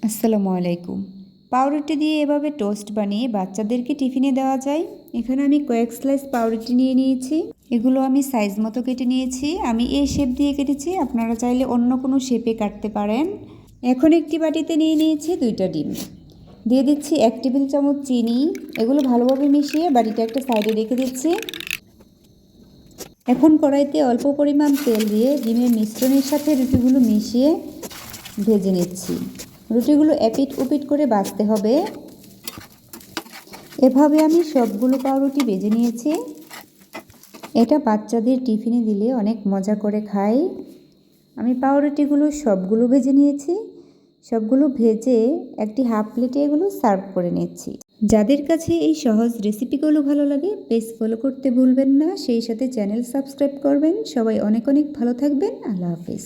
আসসালামু আলাইকুম। পাউরুটি দিয়ে এভাবে টোস্ট বানিয়ে বাচ্চাদেরকে টিফিনে দেওয়া যায়। এখানে আমি কয়েক স্লাইস পাউরুটি নিয়ে নিয়েছি। এগুলো আমি সাইজ মতো কেটে নিয়েছি। আমি এই শেপ দিয়ে কেটেছি, আপনারা চাইলে অন্য কোনো শেপে কাটতে পারেন। এখন একটি বাটিতে নিয়ে নিয়েছি 2টা ডিম। দিয়ে দিচ্ছি 1 টেবিল চামচ চিনি। এগুলো ভালোভাবে মিশিয়ে বাটিটা একটা সাইডে রেখে দিচ্ছি। এখন কড়াইতে অল্প পরিমাণ তেল দিয়ে ডিমের মিশ্রণের সাথে রুটিগুলো মিশিয়ে ভেজে নিচ্ছি। রুটিগুলো এপিট ওপিট করে ভাজতে হবে। এভাবে আমি সবগুলো পাউরুটি ভেজে নিয়েছি। এটা বাচ্চাদের টিফিনে দিলে অনেক মজা করে খায়। আমি পাউরুটিগুলো সবগুলো ভেজে নিয়েছি। সবগুলো ভেজে একটি হাফ প্লেটে এগুলো সার্ভ করে নিচ্ছি। যাদের কাছে এই সহজ রেসিপিগুলো ভালো লাগে পেজ ফলো করতে ভুলবেন না, সেই সাথে চ্যানেল সাবস্ক্রাইব করবেন। সবাই অনেক অনেক ভালো থাকবেন। আল্লাহ হাফেজ।